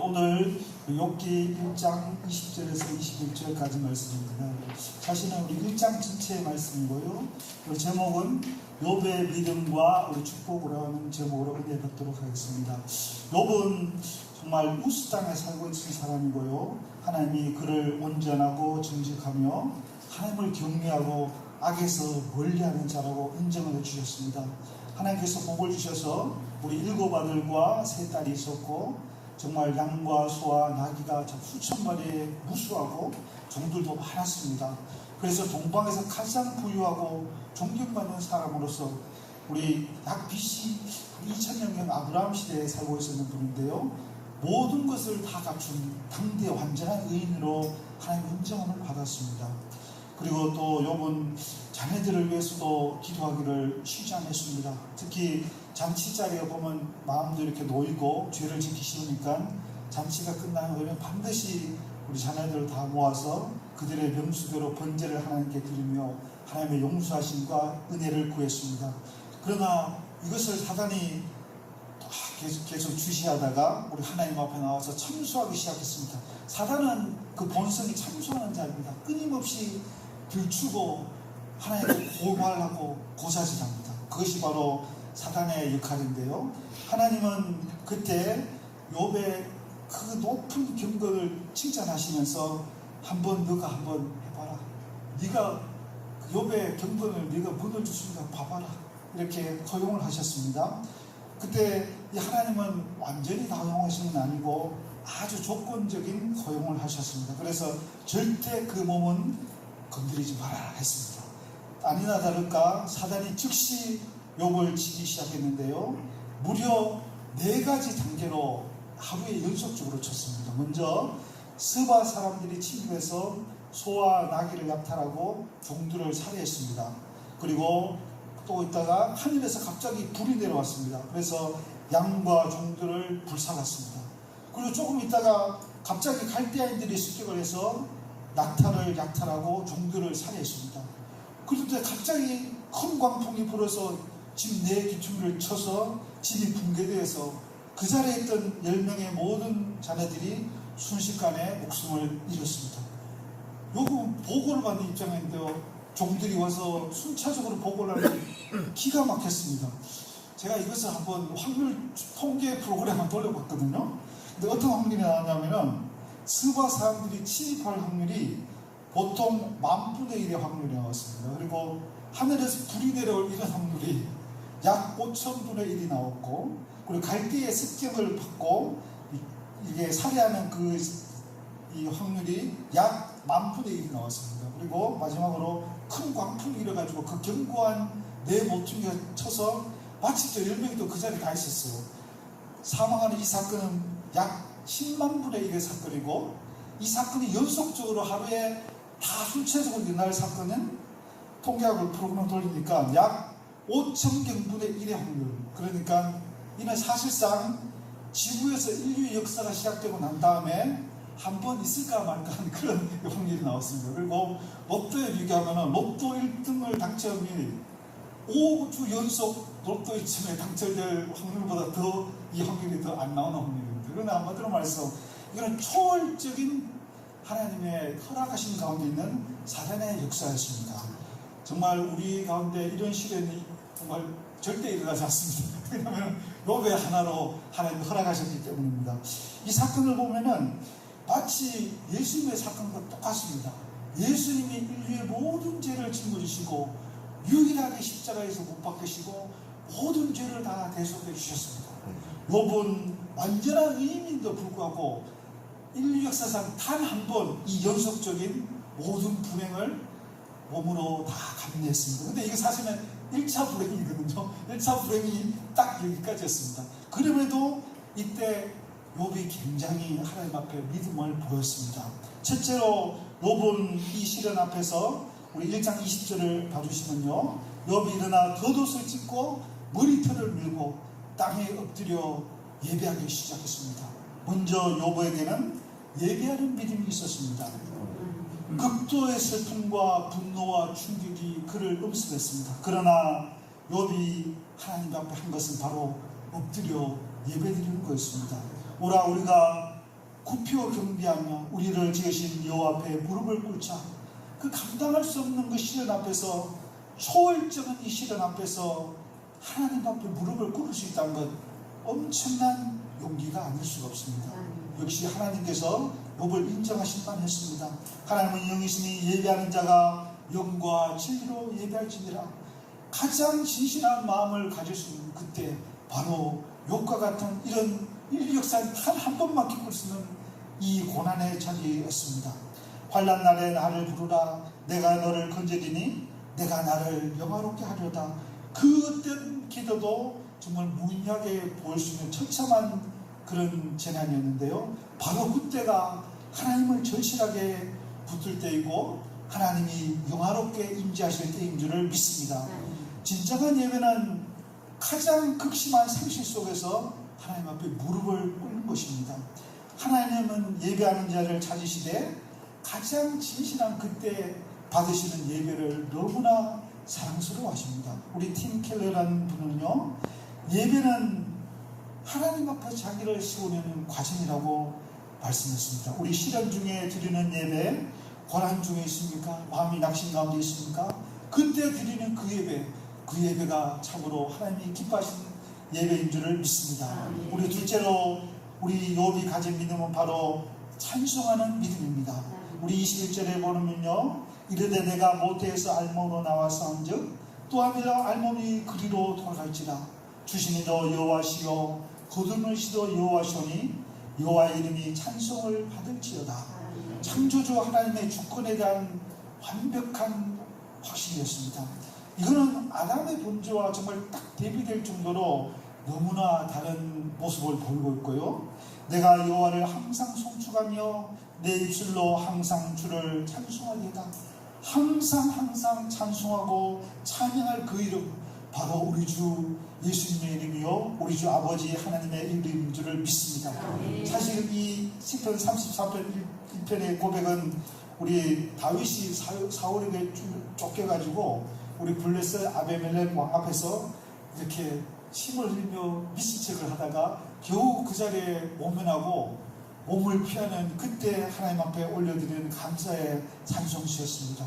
오늘 욥기 1장 20절에서 21절까지 말씀입니다. 사실은 우리 1장 전체의 말씀이고요. 우리 제목은 욥의 믿음과 우리 축복으로 하는 제목으로 은혜 받도록 하겠습니다. 욥은 정말 우스 땅에 살고 있는 사람이고요. 하나님이 그를 온전하고 정직하며 하나님을 경외하고 악에서 멀리하는 자라고 인정을 해주셨습니다. 하나님께서 복을 주셔서 우리 7 아들과 3 딸이 있었고 정말 양과 소와 나귀가 수천 마리의 무수하고 종들도 많았습니다. 그래서 동방에서 가장 부유하고 존경받는 사람으로서 우리 약 BC 2000년 아브라함 시대에 살고 있었는 분인데요. 모든 것을 다 갖춘 당대 완전한 의인으로 하나님 인정을 받았습니다. 그리고 또 욥은 자녀들을 위해서도 기도하기를 쉬지 않았습니다. 특히 잔치 자리에 보면 마음도 이렇게 놓이고 죄를 짓기 쉬우니까 잔치가 끝나면 반드시 우리 자녀들을 다 모아서 그들의 명수대로 번제를 하나님께 드리며 하나님의 용서하심과 은혜를 구했습니다. 그러나 이것을 사단이 계속 주시하다가 우리 하나님 앞에 나와서 참수하기 시작했습니다. 사단은 그 본성이 참수하는 자입니다. 끊임없이 들추고 하나님을 고발하고 고사질합니다. 그것이 바로 사단의 역할인데요. 하나님은 그때 욥의 그 높은 경건을 칭찬하시면서 너가 한번 해봐라. 네가 욥의 경건을 네가 무너질 수 있는 봐봐라. 이렇게 허용을 하셨습니다. 그때 이 하나님은 완전히 다 허용하시는 건 아니고 아주 조건적인 허용을 하셨습니다. 그래서 절대 그 몸은 건드리지 말아라 했습니다. 아니나 다를까 사단이 즉시 욥을 치기 시작했는데요. 무려 4가지 단계로 하루에 연속적으로 쳤습니다. 먼저 스바 사람들이 침입해서 소와 나귀를 약탈하고 종들을 살해했습니다. 그리고 또 있다가 하늘에서 갑자기 불이 내려왔습니다. 그래서 양과 종들을 불살랐습니다. 그리고 조금 있다가 갑자기 갈대아인들이 습격을 해서 낙타를 약탈하고 종들을 살해했습니다. 그런데 갑자기 큰 광풍이 불어서 집 내 기둥을 쳐서 집이 붕괴되어서 그 자리에 있던 10명의 모든 자녀들이 순식간에 목숨을 잃었습니다. 요거 보고를 받는 입장인데요. 종들이 와서 순차적으로 보고를 하는 기가 막혔습니다. 제가 이것을 한번 확률 통계 프로그램 한번 돌려봤거든요. 근데 어떤 확률이 나왔냐면은 스바 사람들이 침입할 확률이 보통 10,000분의 1의 확률이 나왔습니다. 그리고 하늘에서 불이 내려올 이런 확률이 약 5,000분의 1이 나왔고, 그리고 갈대의 습격을 받고 이게 살해하는 이 확률이 약 10,000분의 1이 나왔습니다. 그리고 마지막으로 큰 광풍이 일어가지고 그 견고한 내 모퉁이가 쳐서 마치 10명이 또 그 자리에 가 있었어요. 사망하는 이 사건은 약 10만 분의 1의 사건이고, 이 사건이 연속적으로 하루에 다 순차적으로 일어날 사건은 통계학을 프로그램 돌리니까 약 5,000경분의 1의 확률. 그러니까 이는 사실상 지구에서 인류의 역사가 시작되고 난 다음에 한 번 있을까 말까 하는 그런 확률이 나왔습니다. 그리고 로또에 비교하면 로또 1등을 당첨이 5주 연속 로또 1등에 당첨될 확률보다 더 이 확률이 더 안 나오는 확률입니다. 그러나 한마디로 말해서 이거는 초월적인 하나님의 허락하신 가운데 있는 사단의 역사였습니다. 정말 우리 가운데 이런 시련이 정말 절대 일어나지 않습니다. 왜냐하면 욥의 하나로 하나님이 허락하셨기 때문입니다. 이 사건을 보면은 마치 예수님의 사건과 똑같습니다. 예수님이 인류의 모든 죄를 짊어지시고 유일하게 십자가에서 못 박히시고 모든 죄를 다 대속해 주셨습니다. 욥은 완전한 의인인데도 불구하고 인류 역사상 단 한 번 이 연속적인 모든 불행을 몸으로 다 감내했습니다. 근데 이게 사실은 1차 불행이거든요. 1차 불행이 딱 여기까지였습니다. 그럼에도 이때 욥이 굉장히 하나님 앞에 믿음을 보였습니다. 첫째로 욥은 이 시련 앞에서 우리 1장 20절을 봐주시면요. 욥이 일어나 겉옷을 찢고 머리털을 밀고 땅에 엎드려 예배하기 시작했습니다. 먼저 욥에게는 예배하는 믿음이 있었습니다. 극도의 슬픔과 분노와 충격이 그를 엄습했습니다. 그러나 욥이 하나님 앞에 한 것은 바로 엎드려 예배드리는 거였습니다. 오라 우리가 굽혀 경배하며 우리를 지으신 여호와 앞에 무릎을 꿇자. 그 감당할 수 없는 그 시련 앞에서, 초월적인 이 시련 앞에서 하나님 앞에 무릎을 꿇을 수 있다는 것, 엄청난 용기가 아닐 수가 없습니다. 역시 하나님께서 욥을 인정하실 만했습니다. 하나님은 영이시니 예배하는 자가 영과 진리로 예배할지니라. 가장 진실한 마음을 가질 수 있는 그때, 바로 욥과 같은 이런 인류 역사에 단 한 번만 겪을 수 있는 이 고난의 자리였습니다. 환난 날에 나를 부르라. 내가 너를 건져리니 내가 나를 영화롭게 하려다. 그 어떤 기도도 정말 무의미하게 보일 수 있는 처참한 그런 재난이었는데요. 바로 그때가 하나님을 절실하게 붙들 때이고 하나님이 영화롭게 임재하실 때인 줄을 믿습니다. 진정한 예배는 가장 극심한 상실 속에서 하나님 앞에 무릎을 꿇는 것입니다. 하나님은 예배하는 자를 찾으시되 가장 진실한 그때 받으시는 예배를 너무나 사랑스러워 하십니다. 우리 팀 켈러라는 분은요, 예배는 하나님 앞에 자기를 세우려는 과정이라고 말씀했습니다. 우리 시련 중에 드리는 예배, 고난 중에 있습니까? 마음이 낙심 가운데 있습니까? 그때 드리는 그 예배, 그 예배가 참으로 하나님이 기뻐하시는 예배인 줄을 믿습니다. 우리 둘째로 우리 욥이 가진 믿음은 바로 찬송하는 믿음입니다. 우리 21절에 보면요, 이르되 내가 모태에서 알몸으로 나왔사온즉 또한 알몸이 그리로 돌아갈지라. 주시니도 여호와시요 거두시도 여호와시오니 여호와의 이름이 찬송을 받을지어다. 창조주 하나님의 주권에 대한 완벽한 확신이었습니다. 이거는 아담의 범죄와 정말 딱 대비될 정도로 너무나 다른 모습을 보이고 있고요. 내가 여호와를 항상 송축하며 내 입술로 항상 주를 찬송하리이다. 항상 찬송하고 찬양할 그 이름, 바로 우리 주 예수님의 이름이요 우리 주 아버지 하나님의 이름인 줄을 믿습니다. 사실 이 시편 34편 1편의 고백은 우리 다윗이 사울에게 쫓겨가지고 우리 블레셋 아베멜렉 왕 앞에서 이렇게 힘을 흘리며 미시책을 하다가 겨우 그 자리에 모면하고 몸을 피하는 그때 하나님 앞에 올려드리는 감사의 찬송시였습니다.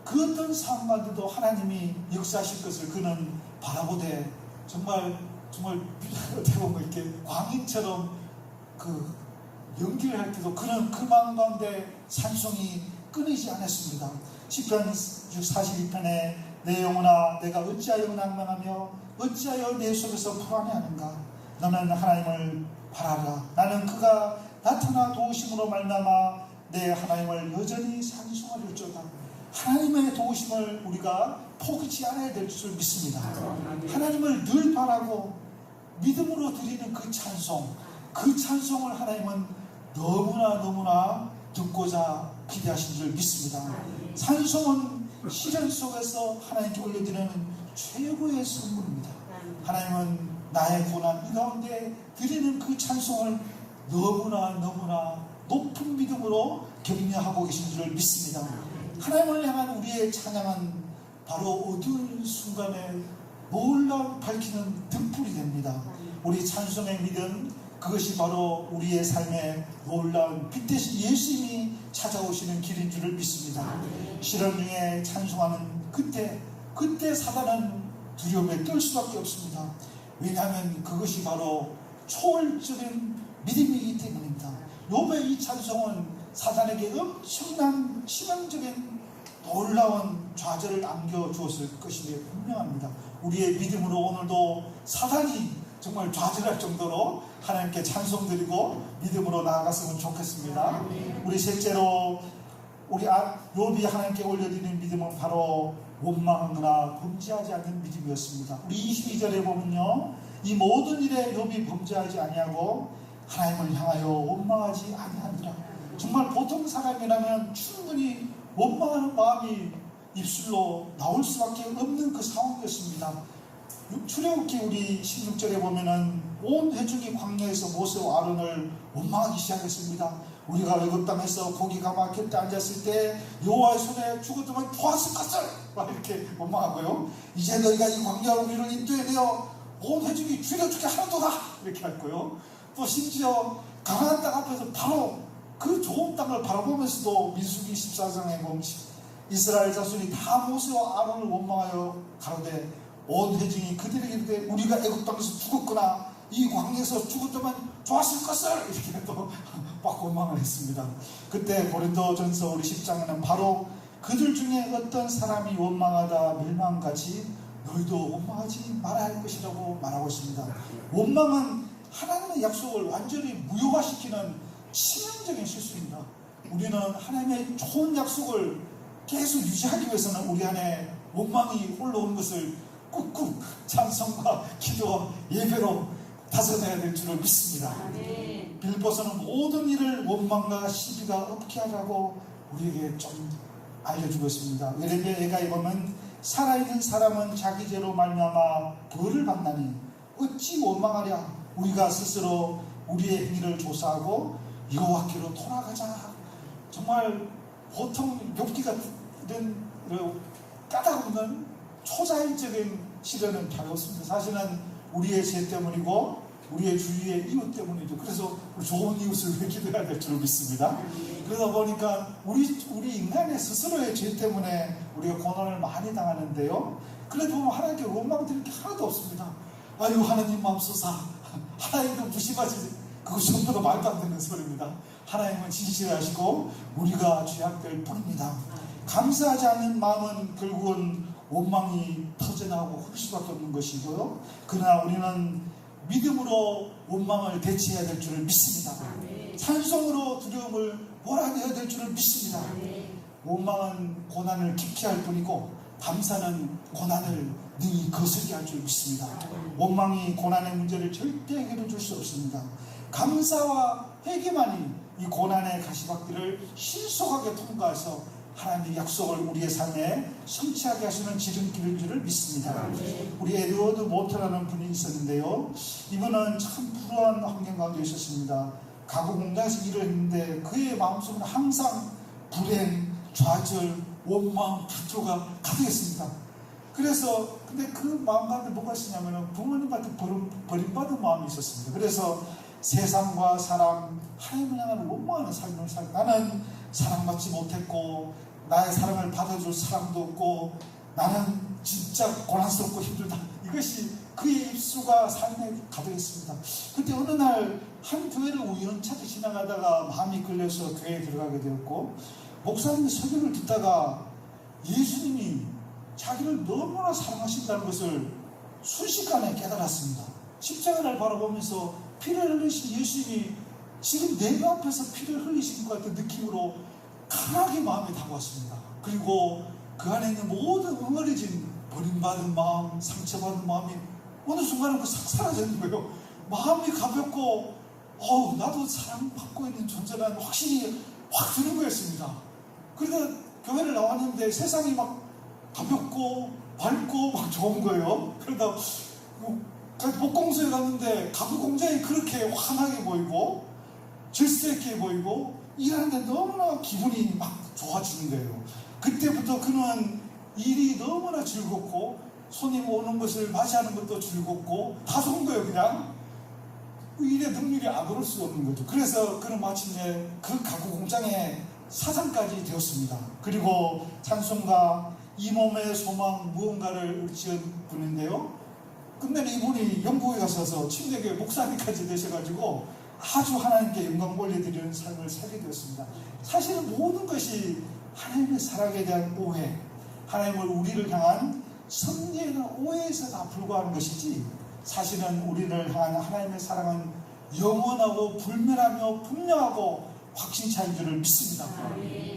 그 어떤 상황만도 하나님이 역사하실 것을 그는 바라보되 정말 어떻게 보면 이렇게 광인처럼 그 연기를 할 때도 그는 그 마음 가운데 찬송이 끊이지 않았습니다. 시편 42편에 내 영혼아 내가 어찌하여 낭망하며 어찌하여 내 속에서 불안해하는가. 너는 하나님을 바라라. 나는 그가 나타나 도우심으로 말미암아 내 하나님을 여전히 찬송하리로다. 하나님의 도우심을 우리가 포기치 않아야 될 줄 믿습니다. 하나님을 늘 바라고 믿음으로 드리는 그 찬송, 그 찬송을 하나님은 너무나 듣고자 기대하신 줄 믿습니다. 찬송은 시련 속에서 하나님께 올려드리는 최고의 선물입니다. 하나님은 나의 고난 이 가운데 드리는 그 찬송을 너무나 높은 믿음으로 격려하고 계신 줄 믿습니다. 하나님을 향한 우리의 찬양은 바로 어두운 순간에 놀라운 밝히는 등불이 됩니다. 우리 찬송의 믿음, 그것이 바로 우리의 삶에 놀라운 빛 대신 예수님이 찾아오시는 길인 줄을 믿습니다. 시련 중에 찬송하는 그때 사단은 두려움에 떨 수밖에 없습니다. 왜냐하면 그것이 바로 초월적인 믿음이기 때문입니다. 욥의 이 찬송은 사단에게 엄청난 치명적인 놀라운 좌절을 안겨주었을 것임에 분명합니다. 우리의 믿음으로 오늘도 사단이 정말 좌절할 정도로 하나님께 찬송드리고 믿음으로 나아갔으면 좋겠습니다. 우리 셋째로 우리 욥이 하나님께 올려드리는 믿음은 바로 원망하거나 범죄하지 않는 믿음이었습니다. 우리 22절에 보면요, 이 모든 일에 욥이 범죄하지 아니하고 하나님을 향하여 원망하지 아니하니라. 정말 보통 사람이라면 충분히 원망하는 마음이 입술로 나올 수밖에 없는 그 상황이었습니다. 출애굽기 우리 16절에 보면은 온 회중이 광야에서 모세와 아론을 원망하기 시작했습니다. 우리가 애굽 땅에서 고기가 막힐 때 앉았을 때 여호와의 손에 죽었더만 보았을 것을 막 이렇게 원망하고요. 이제 너희가 이 광야로 우리를 인도해 내어 온 회중이 죽여 죽게 하나도다 이렇게 했고요. 또 심지어 가나안 땅 앞에서 바로 그 좋은 땅을 바라보면서도 민수기 14장에 보면 이스라엘 자손이 다 모세와 아론을 원망하여 가로되 온 회중이 그들에게 이르되 우리가 애굽 땅에서 죽었거나 이 광야에서 죽었다면 좋았을 것을 이렇게 또 막 원망을 했습니다. 그때 고린도전서 우리 10장에는 바로 그들 중에 어떤 사람이 원망하다 멸망같이 너희도 원망하지 말아야 할 것이라고 말하고 있습니다. 원망은 하나님의 약속을 완전히 무효화시키는 치명적인 실수입니다. 우리는 하나님의 좋은 약속을 계속 유지하기 위해서는 우리 안에 원망이 올라오는 것을 꾹꾹 찬송과 기도와 예배로 다져내야 될 줄을 믿습니다. 빌보서는 모든 일을 원망과 시비가 없게 하라고 우리에게 좀 알려주고 있습니다. 예레미야에 보면 살아있는 사람은 자기 죄로 말미암아 벌을 받나니 어찌 원망하랴. 우리가 스스로 우리의 행위를 조사하고 여호와께로 돌아가자. 정말 보통 욥기가 이런 까다로운 초자연적인 시련은 잘 없습니다. 사실은 우리의 죄 때문이고 우리의 주위의 이웃 때문이죠. 그래서 우리 좋은 이웃을 왜 기도해야 될 줄 믿습니다. 그러다 보니까 우리 인간의 스스로의 죄 때문에 우리가 고난을 많이 당하는데요. 그래도 보면 하나님께 원망드릴 게 하나도 없습니다. 아유 하나님 맙소사, 하나님도 무심하지. 그거 전부 다 말도 안 되는 소리입니다. 하나님은 진실하시고 우리가 죄악될 뿐입니다. 감사하지 않는 마음은 결국은 원망이 터져나오고 흐를 수밖에 없는 것이고요. 그러나 우리는 믿음으로 원망을 대체해야 될 줄을 믿습니다. 찬송으로 두려움을 몰아내야 될 줄을 믿습니다. 원망은 고난을 깊게 할 뿐이고 감사는 고난을 능히 거스르게 할 줄 믿습니다. 원망이 고난의 문제를 절대 해결해 줄 수 없습니다. 감사와 회개만이 이 고난의 가시밭길을 신속하게 통과해서 하나님의 약속을 우리의 삶에 성취하게 하시는 지름길인 줄을 믿습니다. 우리 에드워드 모터라는 분이 있었는데요. 이분은 참 불우한 환경 가운데 있었습니다. 가구 공장에서 일을 했는데 그의 마음속은 항상 불행, 좌절, 원망, 불조가 가득했습니다. 그래서 근데 그 마음 가운데 뭐가 있었냐면 부모님한테 버림받은 마음이 있었습니다. 그래서 세상과 사람, 하나님을 향하는 원망하는 삶을 살고 나는 사랑받지 못했고 나의 사랑을 받아줄 사람도 없고 나는 진짜 고난스럽고 힘들다. 이것이 그의 입수가 삶에 가득했습니다. 그때 어느 날 한 교회를 우연찮게 지나가다가 마음이 끌려서 교회에 들어가게 되었고 목사님의 설교를 듣다가 예수님이 자기를 너무나 사랑하신다는 것을 순식간에 깨달았습니다. 십자가를 바라보면서 피를 흘리신 예수님이 지금 내 앞에서 피를 흘리신 것 같은 느낌으로 강하게 마음에 다가왔습니다. 그리고 그 안에 있는 모든 응어리진 버림받은 마음, 상처받은 마음이 어느 순간에 싹 사라지는 거예요. 마음이 가볍고 나도 사랑받고 있는 존재라는 확신이 확 드는 거였습니다. 그러다 교회를 나왔는데 세상이 막 가볍고 밝고 막 좋은 거예요. 그러다 목공소에 갔는데 가구 공장이 그렇게 환하게 보이고 질서 있게 보이고 일하는데 너무나 기분이 막 좋아지는 거예요. 그때부터 그는 일이 너무나 즐겁고 손님 오는 것을 맞이하는 것도 즐겁고 다 좋은 거예요. 그냥 일의 능률이 아그럴 수 없는 거죠. 그래서 그는 마침내 그 가구 공장의 사장까지 되었습니다. 그리고 찬송가 이 몸의 소망 무언가를 지은 분인데요. 끝내는 이분이 영국에 가셔서 침례교회 목사님까지 되셔가지고 아주 하나님께 영광 올려드리는 삶을 살게 되었습니다. 사실은 모든 것이 하나님의 사랑에 대한 오해, 하나님을 우리를 향한 섭리나 오해에서 다 불과한 것이지 사실은 우리를 향한 하나님의 사랑은 영원하고 불멸하며 분명하고 확신차인 줄을 믿습니다.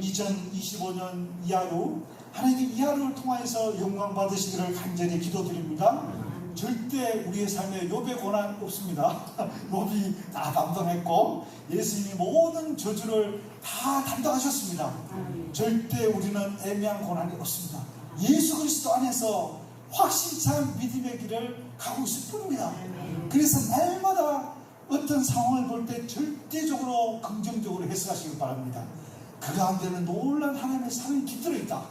2025년 이하로 하나님의 이 하루를 통하여서 영광 받으시기를 간절히 기도드립니다. 절대 우리의 삶에 욥의 고난 없습니다. 욥이 다 담당했고 예수님이 모든 저주를 다 담당하셨습니다. 절대 우리는 애매한 고난이 없습니다. 예수 그리스도 안에서 확신찬 믿음의 길을 가고 있을 뿐입니다. 그래서 날마다 어떤 상황을 볼 때 절대적으로 긍정적으로 해석하시길 바랍니다. 그 가운데는 놀라운 하나님의 사랑이 깃들어 있다.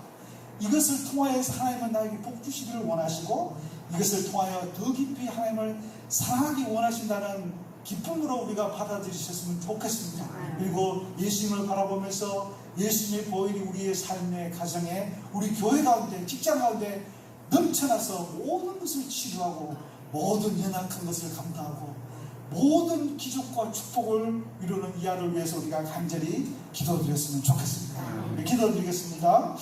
이것을 통하여서 하나님은 나에게 복 주시기를 원하시고 이것을 통하여 더 깊이 하나님을 사랑하기 원하신다는 기쁨으로 우리가 받아들이셨으면 좋겠습니다. 그리고 예수님을 바라보면서 예수님의 보혈이 우리의 삶의 가정에, 우리 교회 가운데, 직장 가운데 넘쳐나서 모든 것을 치유하고 모든 연약한 것을 감당하고 모든 기적과 축복을 이루는 이하를 위해서 우리가 간절히 기도드렸으면 좋겠습니다. 기도드리겠습니다.